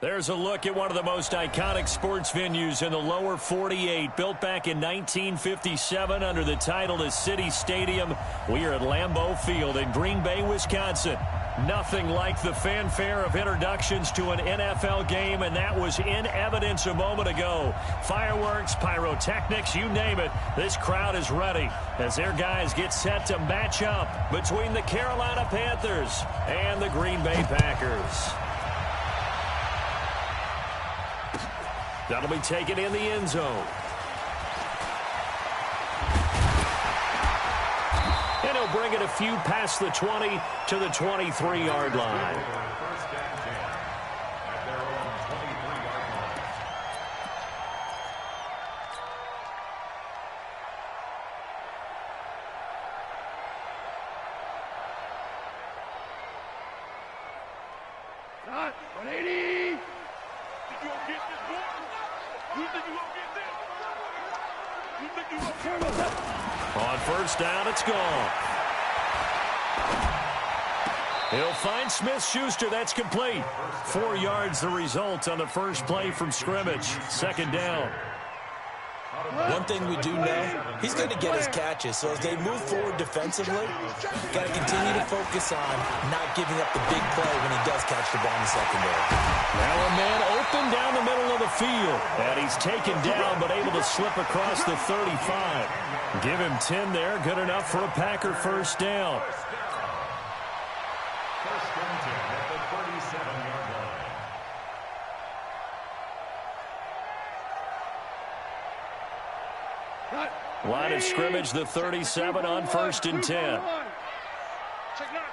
There's a look at one of the most iconic sports venues in the lower 48, built back in 1957 under the title of City Stadium. We are at Lambeau Field in Green Bay, Wisconsin. Nothing like the fanfare of introductions to an NFL game, and that was in evidence a moment ago. Fireworks, pyrotechnics, you name it. This crowd is ready as their guys get set to match up between the Carolina Panthers and the Green Bay Packers. That'll be taken in the end zone. And he'll bring it a few past the 20 to the 23-yard line. Not 180. On first down, it's gone. He'll find Smith-Schuster. That's complete. 4 yards the result on the first play from scrimmage. Second down. One thing we do know, he's going to get his catches. So as they move forward defensively, got to continue to focus on not giving up the big play when he does catch the ball in the secondary. Now a man open down the middle of the field. And he's taken down but able to slip across the 35. Give him 10 there. Good enough for a Packer first down. First and 10 at the 37-yard line. Line of scrimmage, the 37 on first and 10. Check nine.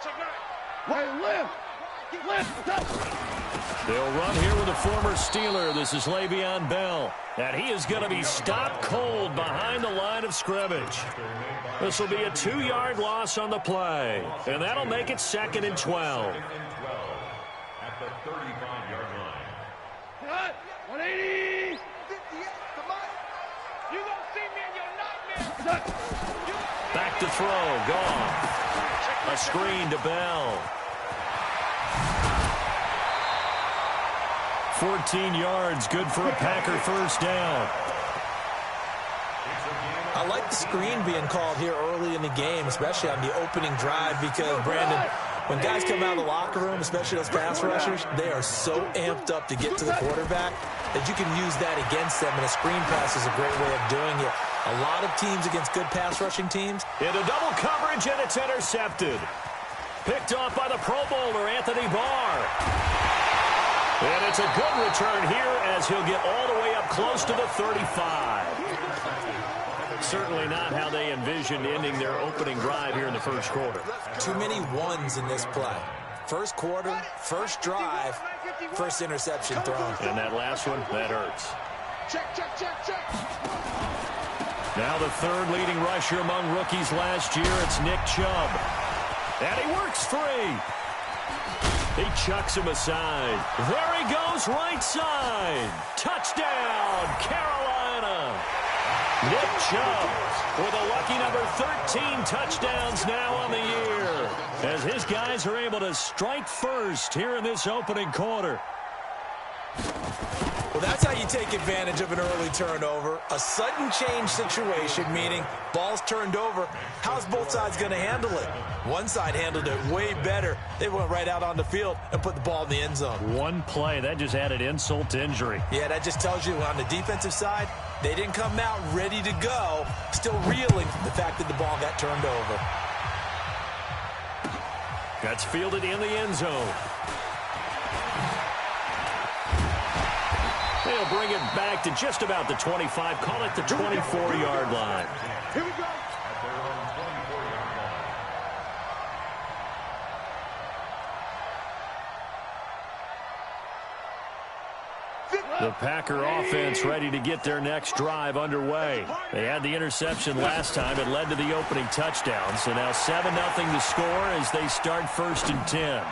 They'll run here with a former Steeler. This is Le'Veon Bell. And he is going to be stopped cold behind the line of scrimmage. This will be a 2-yard loss on the play. And that'll make it second and 12. At the 35-yard line. 180. You gonna see me in your nightmare. Back to throw. Gone. A screen to Bell. 14 yards. Good for a Packer first down. I like the screen being called here early in the game, especially on the opening drive, because, Brandon, when guys come out of the locker room, especially those pass rushers, they are so amped up to get to the quarterback that you can use that against them, and a screen pass is a great way of doing it. A lot of teams against good pass rushing teams. Into double coverage, and it's intercepted. Picked off by the Pro Bowler, Anthony Barr. And it's a good return here as he'll get all the way up close to the 35. Certainly not how they envisioned ending their opening drive here in the first quarter. Too many ones in this play. First quarter, first drive, first interception thrown. And that last one, that hurts. Check. Now the third leading rusher among rookies last year, it's Nick Chubb. And he works free. He chucks him aside. There he goes, right side. Touchdown, Carolina. Nick Chubb with a lucky number 13 touchdowns now on the year, as his guys are able to strike first here in this opening quarter. Well, that's how you take advantage of an early turnover. A sudden change situation, meaning ball's turned over. How's both sides going to handle it? One side handled it way better. They went right out on the field and put the ball in the end zone. One play, that just added insult to injury. Yeah, that just tells you on the defensive side, they didn't come out ready to go, still reeling from the fact that the ball got turned over. That's fielded in the end zone. They'll bring it back to just about the 25. Call it the 24-yard line. Here we go. At their own 24-yard line. The Packer offense ready to get their next drive underway. They had the interception last time. It led to the opening touchdown. So now 7-0 to score as they start first and 10.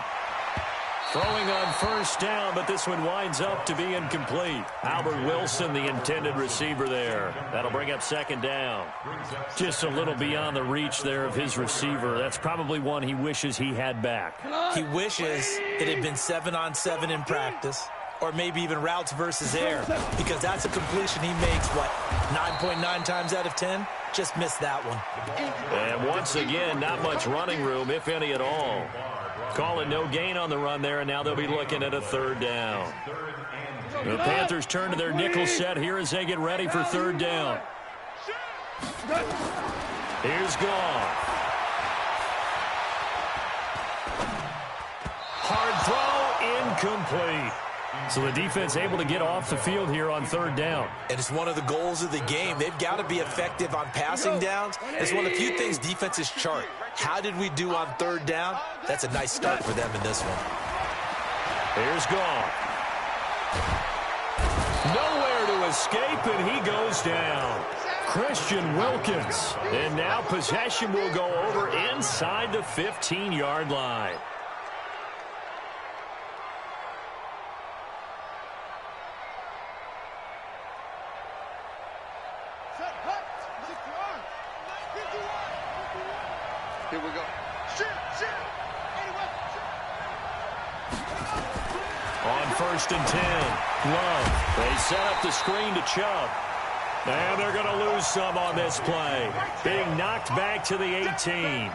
Throwing on first down, but this one winds up to be incomplete. Albert Wilson, the intended receiver there. That'll bring up second down. Just a little beyond the reach there of his receiver. That's probably one he wishes he had back. He wishes it had been 7-on-7 in practice, or maybe even routes versus air, because that's a completion he makes, 9.9 times out of 10? Just missed that one. And once again, not much running room, if any at all. Calling no gain on the run there, and now they'll be looking at a third down. The Panthers turn to their nickel set here as they get ready for third down. Here's Goff. Hard throw, incomplete. So the defense able to get off the field here on third down. And it's one of the goals of the game. They've got to be effective on passing downs. It's one of the few things defenses chart. How did we do on third down? That's a nice start for them in this one. Here's Goff. Nowhere to escape, and he goes down. Christian Wilkins. And now possession will go over inside the 15-yard line. Here we go. On 1st and 10, Love. They set up the screen to Chubb. And they're going to lose some on this play. Being knocked back to the 18.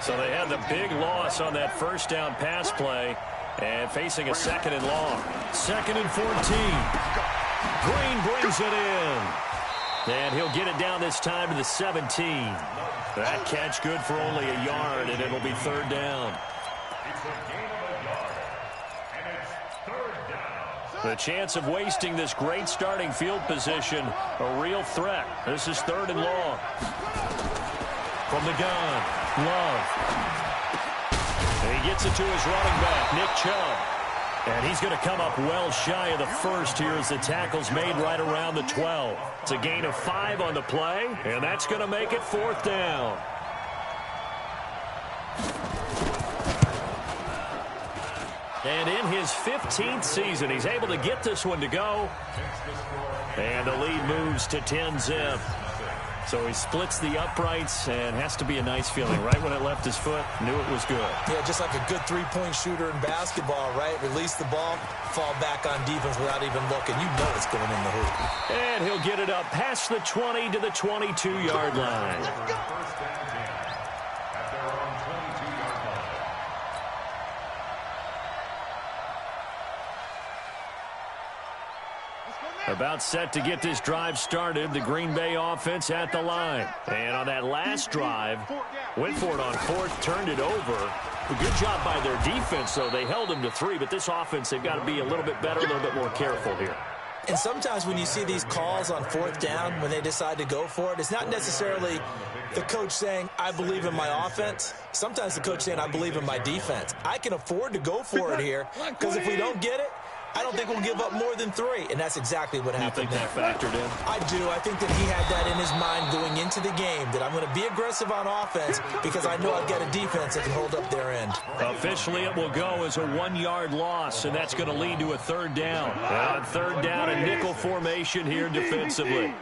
So they had the big loss on that first down pass play and facing a 2nd and long. 2nd and 14. Green brings it in. And he'll get it down this time to the 17. That catch good for only a yard, and it'll be third down. The chance of wasting this great starting field position, a real threat. This is 3rd and long. From the gun, Love. And he gets it to his running back, Nick Chubb. And he's going to come up well shy of the first here as the tackle's made right around the 12. It's a gain of 5 on the play, and that's going to make it 4th down. And in his 15th season, he's able to get this one to go. And the lead moves to 10-zip. So he splits the uprights, and has to be a nice feeling. Right when it left his foot, knew it was good. Yeah, just like a good three-point shooter in basketball, right? Release the ball, fall back on defense without even looking. You know it's going in the hoop. And he'll get it up past the 20 to the 22-yard line. About set to get this drive started, the Green Bay offense at the line. And on that last drive, went for it on 4th, turned it over. A good job by their defense, though. They held them to 3, but this offense, they've got to be a little bit better, a little bit more careful here. And sometimes when you see these calls on 4th down, when they decide to go for it, it's not necessarily the coach saying, I believe in my offense. Sometimes the coach saying, I believe in my defense. I can afford to go for it here, because if we don't get it, I don't think we'll give up more than 3, and that's exactly what happened. You think that factored in? I do. I think that he had that in his mind going into the game, that I'm going to be aggressive on offense because I know I've got a defense that can hold up their end. Officially, it will go as a 1-yard loss, and that's going to lead to a 3rd down. And on 3rd down, a nickel formation here defensively.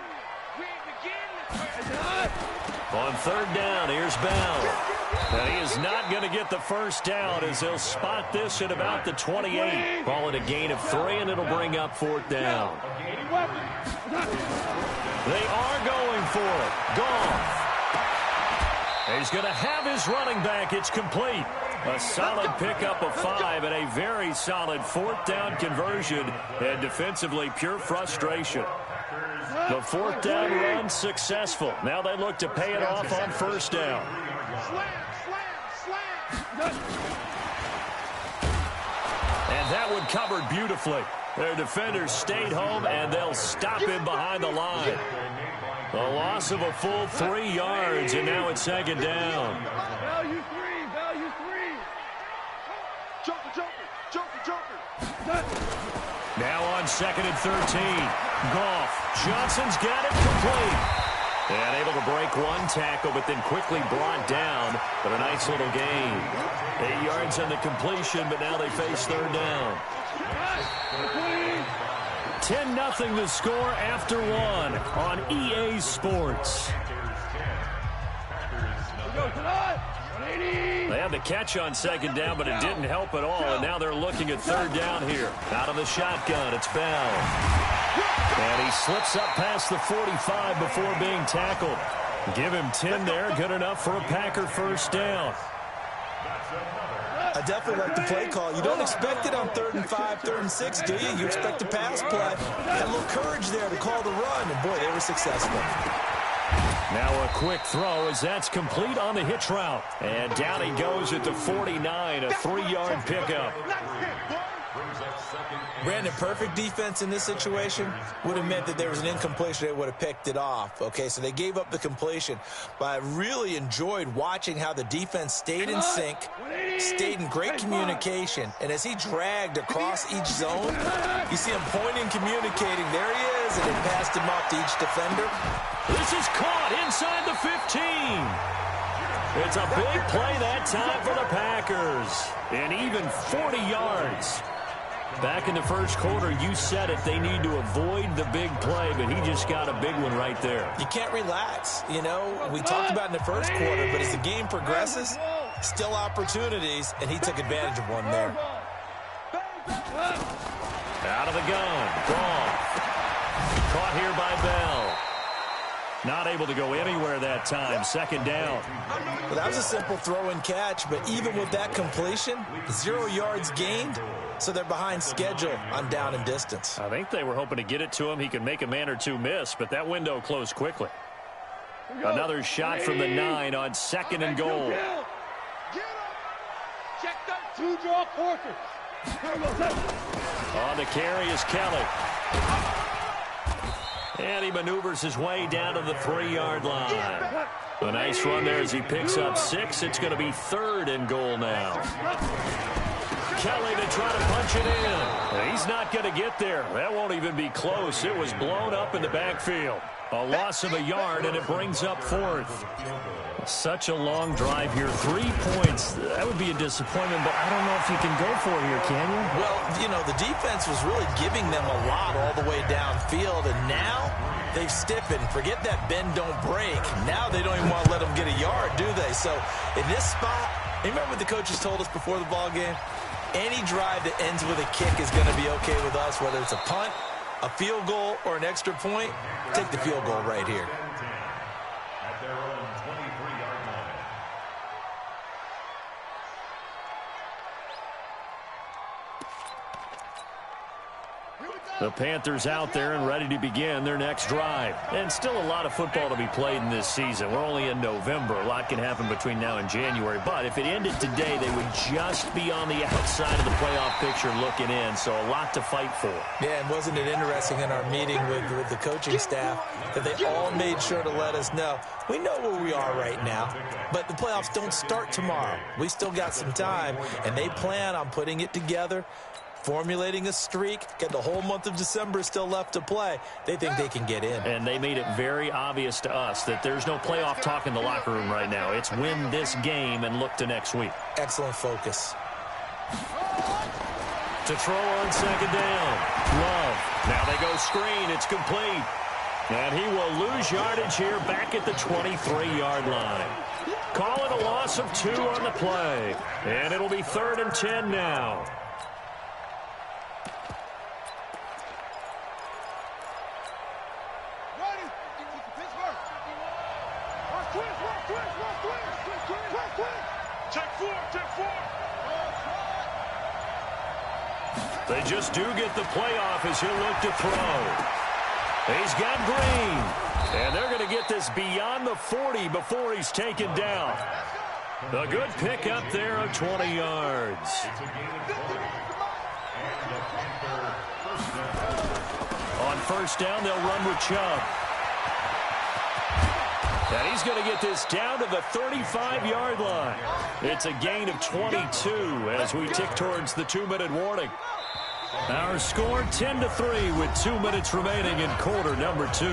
On 3rd down, here's Bell. Now, he is not going to get the first down as they'll spot this at about the 28. Call it a gain of 3, and it'll bring up 4th down. They are going for it. Goff. He's going to have his running back. It's complete. A solid pickup of 5 and a very solid 4th down conversion. And defensively, pure frustration. The 4th down run successful. Now they look to pay it off on 1st down. And that one covered beautifully. Their defenders stayed home, and they'll stop him behind the line. The loss of a full 3 yards, and now it's 2nd down. Value 3, value 3. Joker. Now on 2nd and 13. Goff. Johnson's got it complete. And able to break one tackle, but then quickly brought down. But a nice little gain. 8 yards on the completion, but now they face 3rd down. 10-0 the score after 1 on EA Sports. Go tonight. They had the catch on second down, but it didn't help at all, and now they're looking at third down here. Out of the shotgun, it's Bell. And he slips up past the 45 before being tackled. Give him 10 there, good enough for a Packer first down. I definitely like the play call. You don't expect it on 3rd and 5, 3rd and 6, do you? You expect a pass play. Had a little courage there to call the run, and boy, they were successful. Now a quick throw as that's complete on the hitch route. And down he goes at the 49, a 3-yard pickup. Brandon, perfect defense in this situation would have meant that there was an incompletion. They would have picked it off. Okay, so they gave up the completion. But I really enjoyed watching how the defense stayed in sync, stayed in great communication. And as he dragged across each zone, you see him pointing, communicating. There he is, and they passed him off to each defender. This is caught inside the 15. It's a big play that time for the Packers. And even 40 yards. Back in the first quarter, you said it. They need to avoid the big play, but he just got a big one right there. You can't relax. You know, we talked about in the first quarter, but as the game progresses, still opportunities, and he took advantage of one there. Out of the gun. Ball. Caught here by Bell. Not able to go anywhere that time. Second down. Well, that was a simple throw and catch, but even with that completion, 0 yards gained, so they're behind schedule on down and distance. I think they were hoping to get it to him. He could make a man or two miss, but that window closed quickly. Another shot from the 9 on 2nd and goal. Check that 2-draw quarter. On the carry is Kelly. And he maneuvers his way down to the 3-yard line. A nice run there as he picks up 6. It's going to be 3rd and goal now. Kelly to try to punch it in. He's not going to get there. That won't even be close. It was blown up in the backfield. A loss of a yard, and it brings up 4th. Such a long drive here. 3 points. That would be a disappointment, but I don't know if you can go for it here, can you? Well, you know, the defense was really giving them a lot all the way downfield, and now they've stiffened. Forget that bend, don't break. Now they don't even want to let them get a yard, do they? So in this spot, remember what the coaches told us before the ball game? Any drive that ends with a kick is going to be okay with us, whether it's a punt, a field goal, or an extra point. Take the field goal right here. At their own 23-yard line. The Panthers out there and ready to begin their next drive. And still a lot of football to be played in this season. We're only in November. A lot can happen between now and January. But if it ended today, they would just be on the outside of the playoff picture looking in. So a lot to fight for. Yeah, and wasn't it interesting in our meeting with the coaching staff that they all made sure to let us know, we know where we are right now, but the playoffs don't start tomorrow. We still got some time, and they plan on putting it together, formulating a streak, get the whole month of December still left to play. They think they can get in. And they made it very obvious to us that there's no playoff talk in the locker room right now. It's win this game and look to next week. Excellent focus. To throw on second down. Love. Now they go screen. It's complete. And he will lose yardage here back at the 23-yard line. Call it a loss of 2 on the play. And it'll be 3rd and 10 now. They just do get the playoff as he'll look to throw. He's got Green. And they're going to get this beyond the 40 before he's taken down. A good pick up there of 20 yards. On first down, they'll run with Chubb. And he's going to get this down to the 35-yard line. It's a gain of 22 as we tick towards the 2-minute warning. Our score 10-3 with 2 minutes remaining in quarter number 2.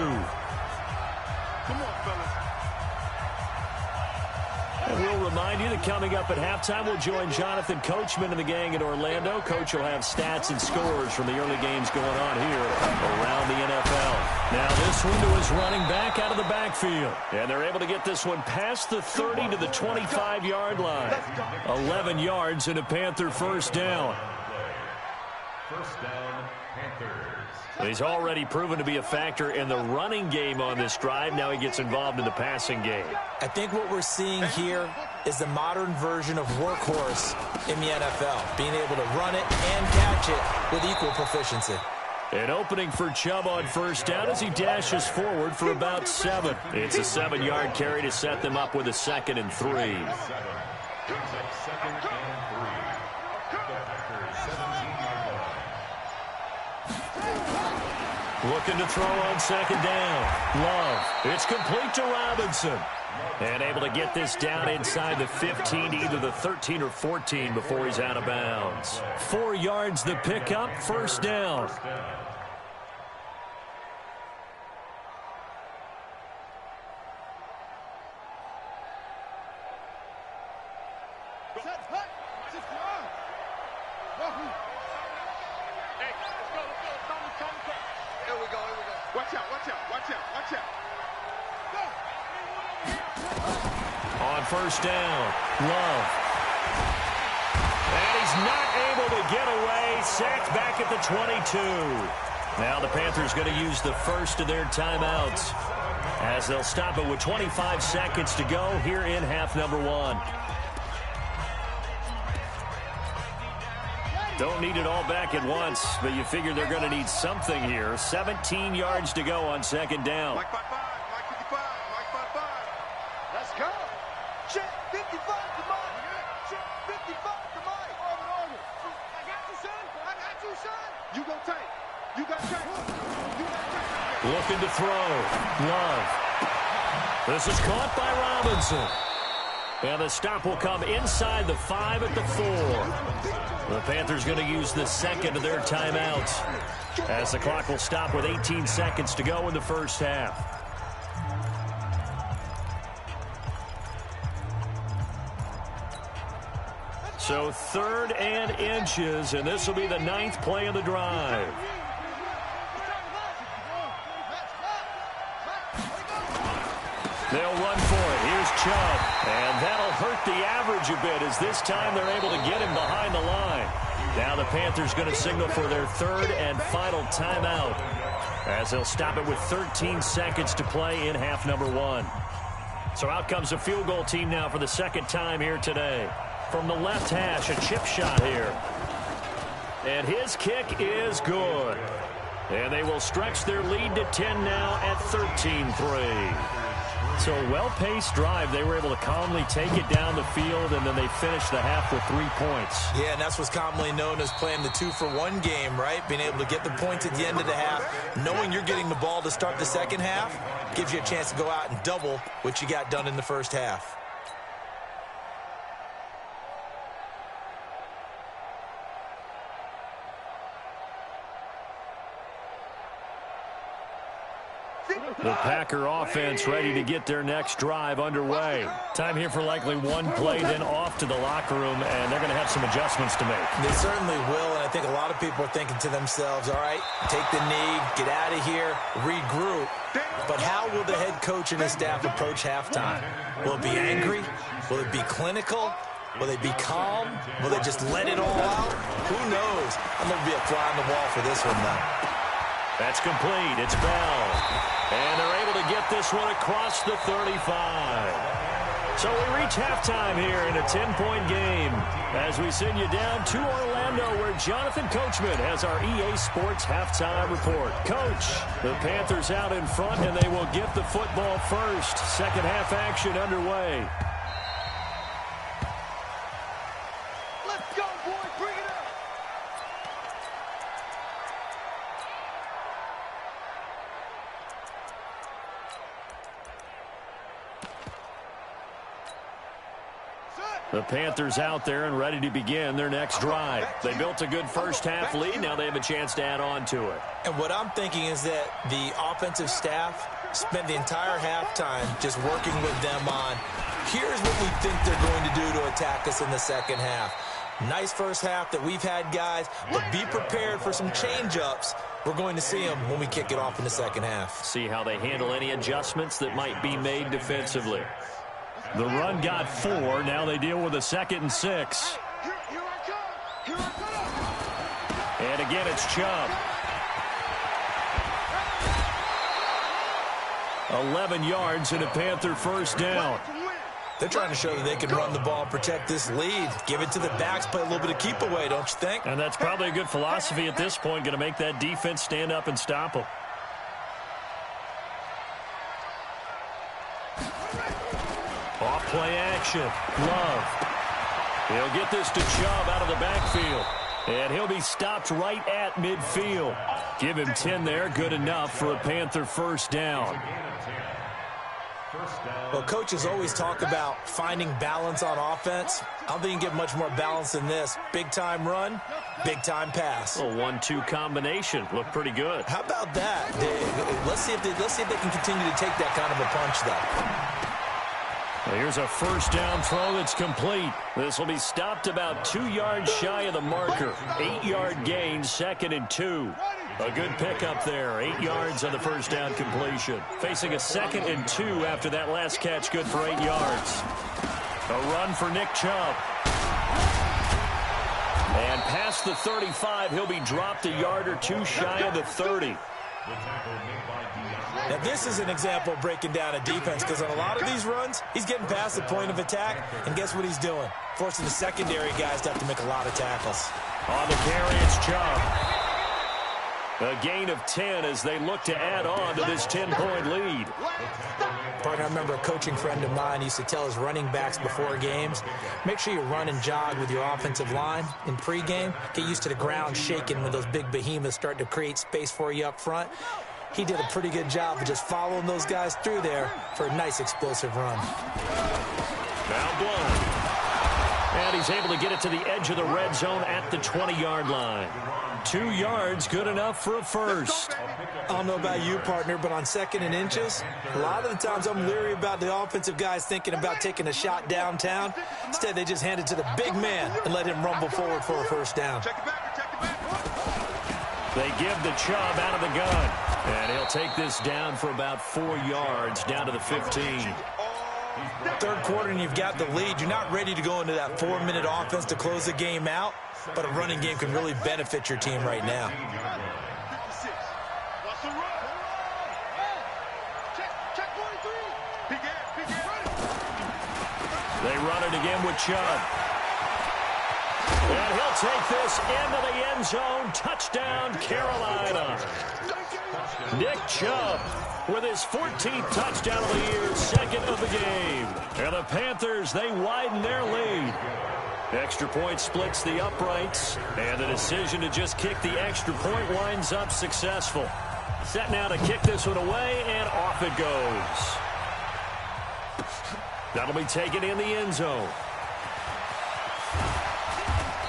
we'll remind you that coming up at halftime, we'll join Jonathan Coachman and the gang in Orlando. Coach will have stats and scores from the early games going on here around the NFL. Now this one to his running back out of the backfield. And they're able to get this one past the 30 to the 25-yard line. 11 yards and a Panther first down. First down, Panthers. He's already proven to be a factor in the running game on this drive. Now he gets involved in the passing game. I think what we're seeing here is the modern version of workhorse in the NFL, being able to run it and catch it with equal proficiency. An opening for Chubb on first down as he dashes forward for about 7. It's a 7-yard carry to set them up with a 2nd and 3. Brings up 2nd and 3. The Packers 17-yard line. Looking to throw on 2nd down. Love. It's complete to Robinson. And able to get this down inside the 15, either the 13 or 14 before he's out of bounds. 4 yards the pickup, first down. On first down, Love. And he's not able to get away. Sacked back at the 22. Now the Panthers going to use the first of their timeouts as they'll stop it with 25 seconds to go here in half number 1. Don't need it all back at once, but you figure they're going to need something here. 17 yards to go on 2nd down. Mike 55, Mike 55, Mike 55. Let's go. Check 55 to Mike. Check 55 to Mike. Order. I got you, son. I got you, son. You go take. You got take. You got take. Looking to throw. Love. This is caught by Robinson. And the stop will come inside the 5 at the 4. The Panthers going to use the 2nd of their timeouts as the clock will stop with 18 seconds to go in the first half. So 3rd and inches, and this will be the 9th play of the drive. They'll run for it. Here's Chubb. And that'll hurt the average a bit as this time they're able to get him behind the line. Now the Panthers going to signal for their 3rd and final timeout as they'll stop it with 13 seconds to play in half number 1. So out comes a field goal team now for the 2nd time here today. From the left hash, a chip shot here. And his kick is good. And they will stretch their lead to 10 now at 13-3. So a well-paced drive. They were able to calmly take it down the field, and then they finished the half with 3 points. Yeah, and that's what's commonly known as playing the 2-for-1 game, right? Being able to get the points at the end of the half, knowing you're getting the ball to start the second half, gives you a chance to go out and double what you got done in the first half. The Packer offense ready to get their next drive underway. Time here for likely one play, then off to the locker room, and they're going to have some adjustments to make. They certainly will, and I think a lot of people are thinking to themselves, all right, take the knee, get out of here, regroup. But how will the head coach and his staff approach halftime? Will it be angry? Will it be clinical? Will they be calm? Will they just let it all out? Who knows? I'm going to be a fly on the wall for this one, though. That's complete. It's Bell. And they're able to get this one across the 35. So we reach halftime here in a 10-point game as we send you down to Orlando where Jonathan Coachman has our EA Sports halftime report. Coach, the Panthers out in front and they will get the football first. Second half action underway. Let's go, boys. Bring it up. The Panthers out there and ready to begin their next drive. They built a good first half lead. Now they have a chance to add on to it. And what I'm thinking is that the offensive staff spent the entire halftime just working with them on Here's what we think they're going to do to attack us in the second half. Nice first half that we've had, guys, but be prepared for some change-ups. We're going to see them when we kick it off in the second half. See how they handle any adjustments that might be made defensively. The run got 4. Now they deal with a 2nd and 6. And again, it's Chubb. 11 yards and a Panther first down. They're trying to show that they can run the ball and protect this lead. Give it to the backs, play a little bit of keep away, don't you think? And that's probably a good philosophy at this point, going to make that defense stand up and stop them. Off play action. Love. He'll get this to Chubb out of the backfield. And he'll be stopped right at midfield. Give him 10 there. Good enough for a Panther first down. Well, coaches always talk about finding balance on offense. I don't think you can get much more balance than this. Big-time run, big-time pass. A 1-2 combination. Looked pretty good. How about that? Let's see if they can continue to take that kind of a punch, though. Well, here's a first down throw that's complete. This will be stopped about 2 yards shy of the marker. 8-yard gain, 2nd and 2. A good pickup there. 8 yards on the first down completion. Facing a 2nd and 2 after that last catch, good for 8 yards. A run for Nick Chubb. And past the 35, he'll be dropped a yard or 2 shy of the 30. Now, this is an example of breaking down a defense, because on a lot of these runs, he's getting past the point of attack, and guess what he's doing? Forcing the secondary guys to have to make a lot of tackles. On the carry, it's Chubb. A gain of 10 as they look to add on to this 10-point lead. Partner, I remember a coaching friend of mine used to tell his running backs before games, make sure you run and jog with your offensive line in pregame. Get used to the ground shaking when those big behemoths start to create space for you up front. He did a pretty good job of just following those guys through there for a nice explosive run. Now Blunt. And he's able to get it to the edge of the red zone at the 20-yard line. 2 yards, good enough for a first. I don't know about you, partner, but on 2nd and inches, a lot of the times I'm leery about the offensive guys thinking about taking a shot downtown. Instead, they just hand it to the big man and let him rumble forward for a first down. They give the Chubb out of the gun. And he'll take this down for about 4 yards, down to the 15. Third quarter and you've got the lead. You're not ready to go into that 4-minute offense to close the game out, but a running game can really benefit your team right now. They run it again with Chubb. And he'll take this into the end zone. Touchdown, Carolina. Nick Chubb with his 14th touchdown of the year, 2nd of the game. And the Panthers, they widen their lead. Extra point splits the uprights, and the decision to just kick the extra point winds up successful. Set now to kick this one away, and off it goes. That'll be taken in the end zone.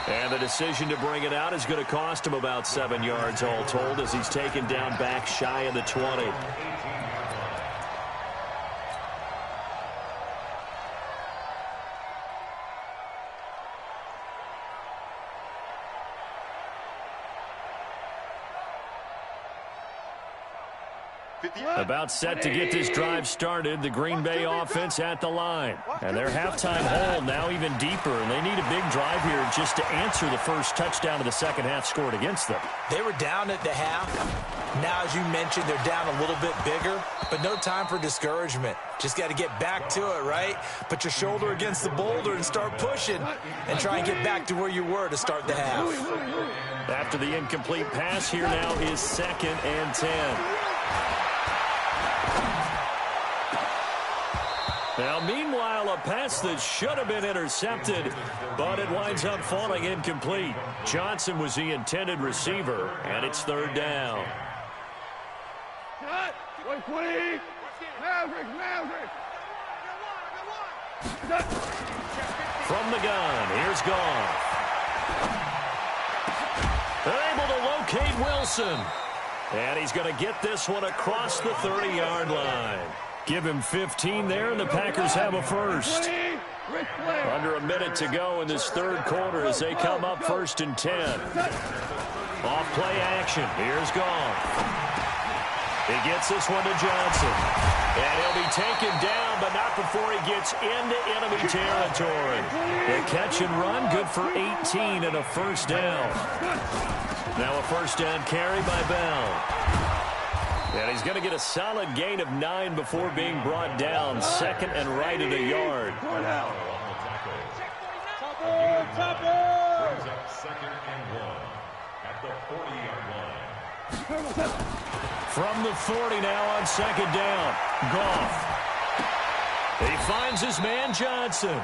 And the decision to bring it out is going to cost him about 7 yards all told, as he's taken down back shy of the 20. About set to get this drive started, the Green Bay offense at the line. And their halftime hole now even deeper, and they need a big drive here just to answer the first touchdown of the second half scored against them. They were down at the half. Now, as you mentioned, they're down a little bit bigger, but no time for discouragement. Just got to get back to it, right? Put your shoulder against the boulder and start pushing and try and get back to where you were to start the half. After the incomplete pass, here now is 2nd and 10. Now, meanwhile, a pass that should have been intercepted, but it winds up falling incomplete. Johnson was the intended receiver, and it's 3rd down. From the gun, here's Goff. They're able to locate Wilson. And he's going to get this one across the 30-yard line. Give him 15 there, and the Packers have a first. Under a minute to go in this third quarter as they come up 1st and 10. Off play action. Here's Goff. He gets this one to Johnson. And he'll be taken down, but not before he gets into enemy territory. The catch and run, good for 18 and a first down. Now a first down carry by Bell. And he's going to get a solid gain of 9 before being brought down. 2nd and right at a yard. Brings up 2nd and 1 at the 40-yard line. From the 40 now on 2nd down. Goff. He finds his man Johnson.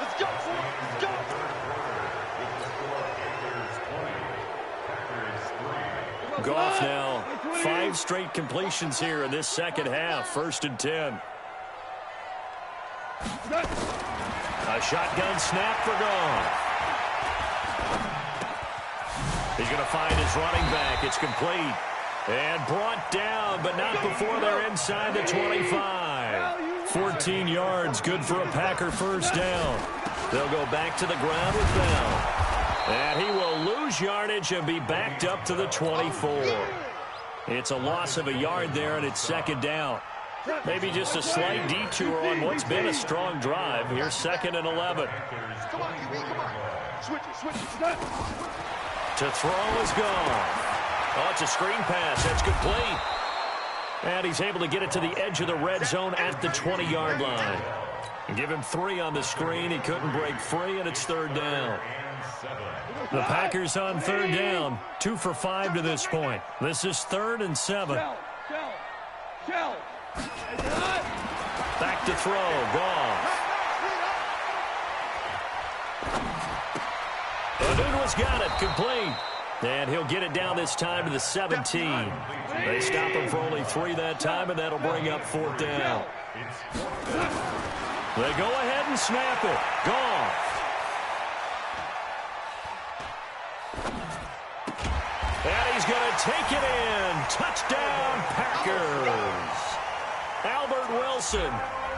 Let's go. Let's go. Goff now 5 straight completions here in this second half. 1st and 10. A shotgun snap for Goff. He's going to find his running back. It's complete. And brought down, but not before they're inside the 25. 14 yards, good for a Packer first down. They'll go back to the ground with Bell. And he will lose yardage and be backed up to the 24. It's a loss of a yard there, and it's 2nd down. Maybe just a slight detour on what's been a strong drive. Here's 2nd and 11. Come on, QB, come on. Switch it. To throw is gone. Oh, it's a screen pass. That's complete. And he's able to get it to the edge of the red zone at the 20-yard line. Give him 3 on the screen. He couldn't break free, and it's 3rd down. The Packers on 3rd down. 2 for 5 to this point. This is 3rd and 7. Back to throw. Goff. Oduna's got it. Complete. And he'll get it down this time to the 17. They stop him for only 3 that time, and that'll bring up 4th down. They go ahead and snap it. Goff. And he's going to take it in. Touchdown, Packers. Albert Wilson,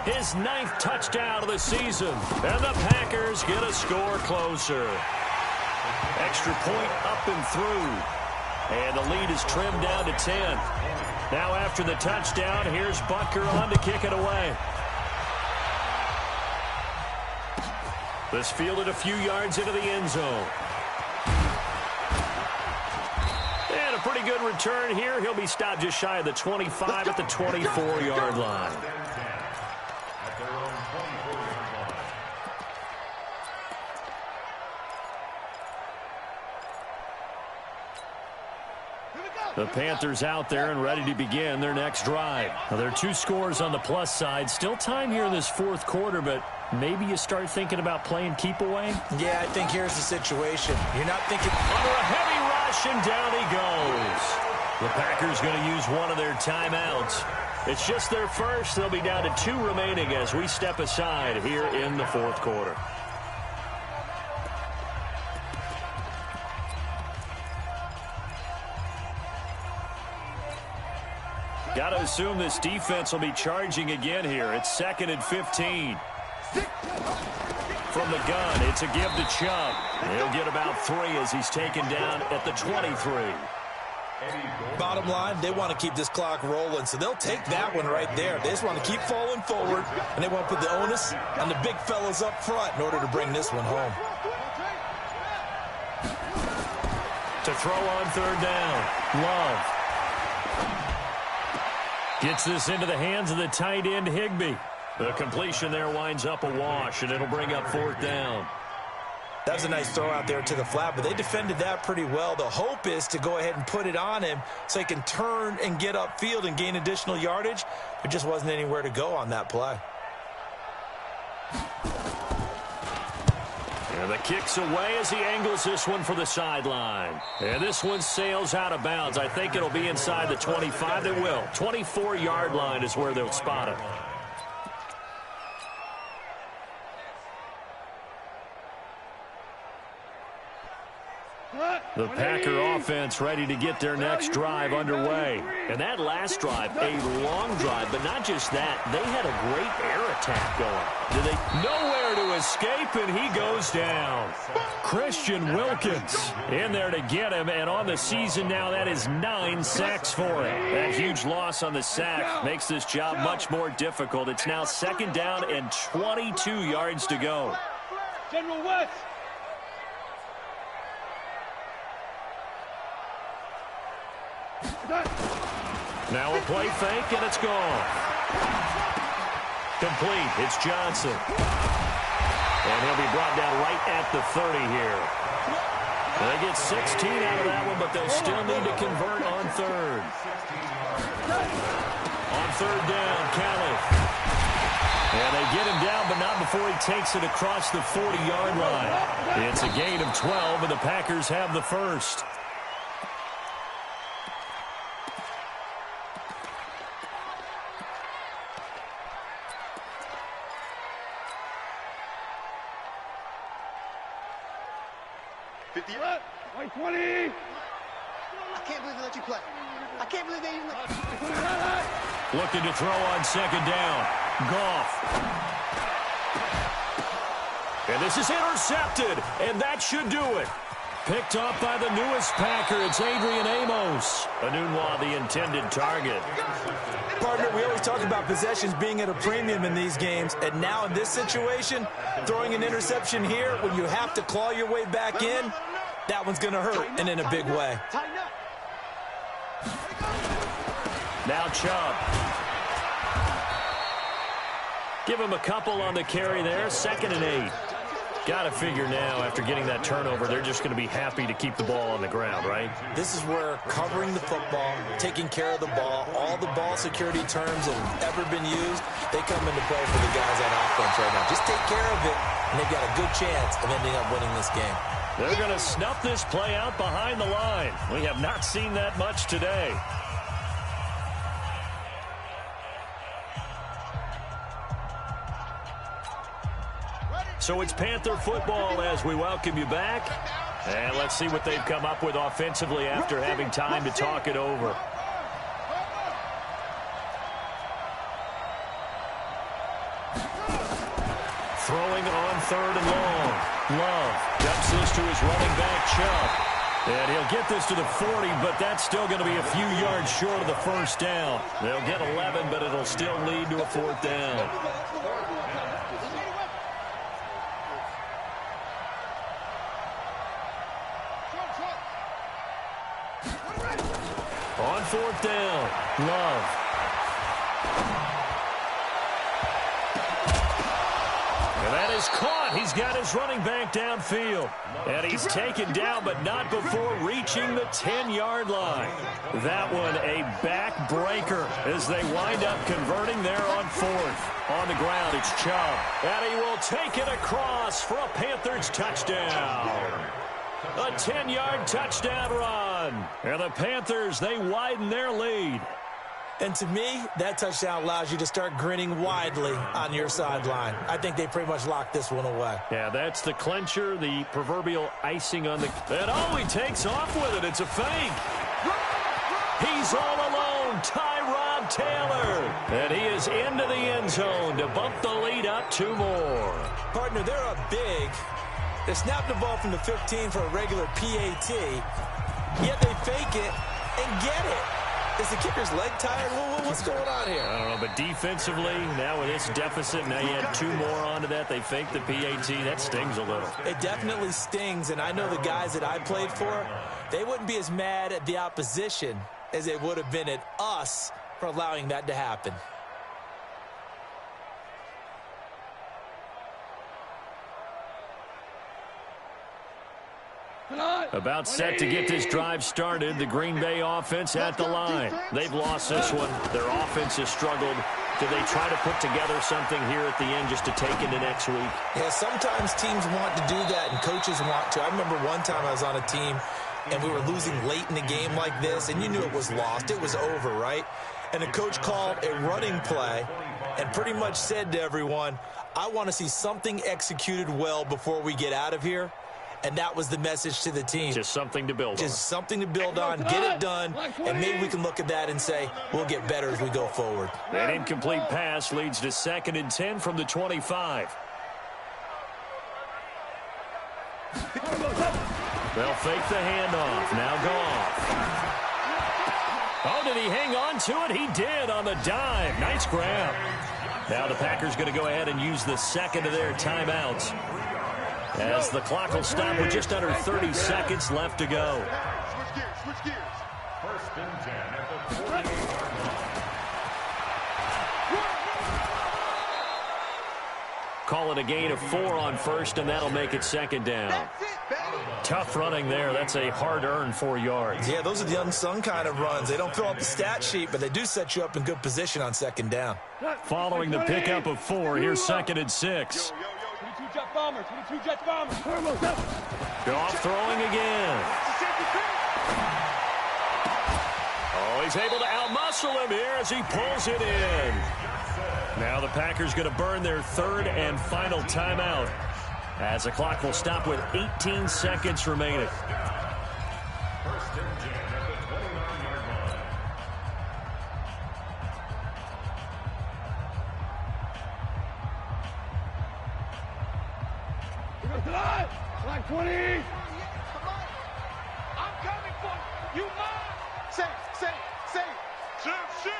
his 9th touchdown of the season. And the Packers get a score closer. Extra point up and through. And the lead is trimmed down to 10. Now after the touchdown, here's Butker on to kick it away. This fielded a few yards into the end zone. And a pretty good return here. He'll be stopped just shy of the 25 at the 24-yard line. The Panthers out there and ready to begin their next drive. Now, there are 2 scores on the plus side. Still time here in this 4th quarter, but maybe you start thinking about playing keep away? Yeah, I think here's the situation. You're not thinking... Under a heavy rush, and down he goes. The Packers going to use one of their timeouts. It's just their first. They'll be down to 2 remaining as we step aside here in the 4th quarter. Got to assume this defense will be charging again here. It's 2nd and 15. From the gun, it's a give to Chubb. He'll get about 3 as he's taken down at the 23. Bottom line, they want to keep this clock rolling, so they'll take that one right there. They just want to keep falling forward, and they want to put the onus on the big fellas up front in order to bring this one home. To throw on 3rd down, Love. Gets this into the hands of the tight end, Higbee. The completion there winds up a wash, and it'll bring up 4th down. That was a nice throw out there to the flat, but they defended that pretty well. The hope is to go ahead and put it on him so he can turn and get upfield and gain additional yardage. There just wasn't anywhere to go on that play. And the kick's away as he angles this one for the sideline. And this one sails out of bounds. I think it'll be inside the 25. It will. 24-yard line is where they'll spot it. The Packer offense ready to get their next drive underway. And that last drive, a long drive, but not just that. They had a great air attack going. Did they? Nowhere to escape, and he goes down. Christian Wilkins in there to get him, and on the season now, that is 9 sacks for him. That huge loss on the sack makes this job much more difficult. It's now 2nd down and 22 yards to go. General West. Now a play fake, and it's gone. Complete. It's Johnson. And he'll be brought down right at the 30 here. They get 16 out of that one, but they'll still need to convert on 3rd. On 3rd down, Calif. And they get him down, but not before he takes it across the 40-yard line. It's a gain of 12, and the Packers have the first. White 20. I can't believe they let you play. I can't believe they even let you. Looking to throw on 2nd down. Goff. And this is intercepted, and that should do it. Picked off by the newest Packer. It's Adrian Amos. Anunwa, the intended target. Partner, we always talk about possessions being at a premium in these games, and now in this situation, throwing an interception here when you have to claw your way back in, that one's going to hurt, and in a big way. Now Chubb. Give him a couple on the carry there. 2nd and 8. Got to figure now, after getting that turnover, they're just going to be happy to keep the ball on the ground, right? This is where covering the football, taking care of the ball, all the ball security terms that have ever been used, they come into play for the guys on offense right now. Just take care of it, and they've got a good chance of ending up winning this game. They're going to snuff this play out behind the line. We have not seen that much today. So it's Panther football as we welcome you back. And let's see what they've come up with offensively after having time to talk it over. Throwing on 3rd and long. Love dumps this to his running back, Chubb. And he'll get this to the 40, but that's still going to be a few yards short of the 1st down. They'll get 11, but it'll still lead to a 4th down. On 4th down, Love. And that is caught. He's got his running back downfield. And he's taken down, but not before reaching the 10-yard line. That one a backbreaker as they wind up converting there on 4th. On the ground, it's Chubb. And he will take it across for a Panthers touchdown. A 10-yard touchdown run. And the Panthers, they widen their lead. And to me, that touchdown allows you to start grinning widely on your sideline. I think they pretty much locked this one away. Yeah, that's the clincher, the proverbial icing on the... And oh, he takes off with it. It's a fake. He's all alone, Tyrod Taylor. And he is into the end zone to bump the lead up 2 more. Partner, they're up big. They snapped the ball from the 15 for a regular PAT, yet they fake it and get it. Is the kicker's leg tired? What's going on here? I don't know, but defensively, now with this deficit, now you add 2 more onto that. They faked the PAT. That stings a little. It definitely stings, and I know the guys that I played for, they wouldn't be as mad at the opposition as they would have been at us for allowing that to happen. About set to get this drive started. The Green Bay offense at the line. They've lost this one. Their offense has struggled. Do they try to put together something here at the end just to take into next week? Yeah, sometimes teams want to do that and coaches want to. I remember one time I was on a team and we were losing late in the game like this, and you knew it was lost. It was over, right? And the coach called a running play and pretty much said to everyone, I want to see something executed well before we get out of here. And that was the message to the team. Just something to build on. Just something to build on, get it done, and maybe we can look at that and say, we'll get better as we go forward. An incomplete pass leads to 2nd and 10 from the 25. They'll fake the handoff. Now Goff. Oh, did he hang on to it? He did on the dive. Nice grab. Now the Packers going to go ahead and use the second of their timeouts, as the clock will stop with just under 30 seconds left to go. Switch gears, switch gears. 1st and 10 at the 48-yard line. Call it a gain of 4 on 1st, and that'll make it 2nd down. That's it, baby. Tough running there. That's a hard-earned 4 yards. Yeah, those are the unsung kind of runs. They don't fill up the stat sheet, but they do set you up in good position on 2nd down. Following the pickup of 4, here's 2nd and 6. 22 jet bomber, 22 jet bomber. Goff throwing again. Oh, he's able to outmuscle him here as he pulls it in. Now the Packers going to burn their 3rd and final timeout, as the clock will stop with 18 seconds remaining. 1st and 10 at the 29-yard line. Like 20. I'm coming for you. You mine. Say. Shift.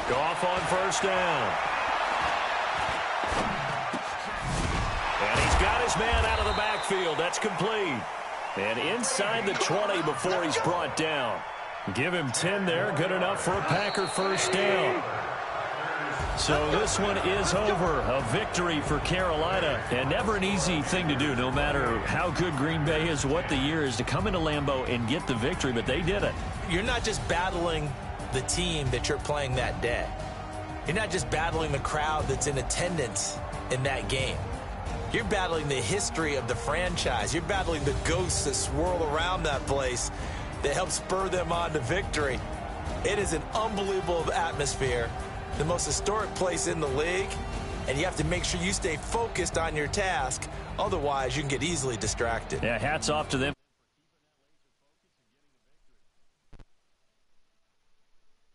Goff on 1st down. And he's got his man out of the backfield. That's complete. And inside the 20 before he's brought down. Give him 10 there. Good enough for a Packer 1st down. So this one is over. A victory for Carolina. And never an easy thing to do, no matter how good Green Bay is, what the year is, to come into Lambeau and get the victory. But they did it. You're not just battling the team that you're playing that day. You're not just battling the crowd that's in attendance in that game. You're battling the history of the franchise. You're battling the ghosts that swirl around that place that help spur them on to victory. It is an unbelievable atmosphere, the most historic place in the league, and you have to make sure you stay focused on your task. Otherwise, you can get easily distracted. Yeah, hats off to them.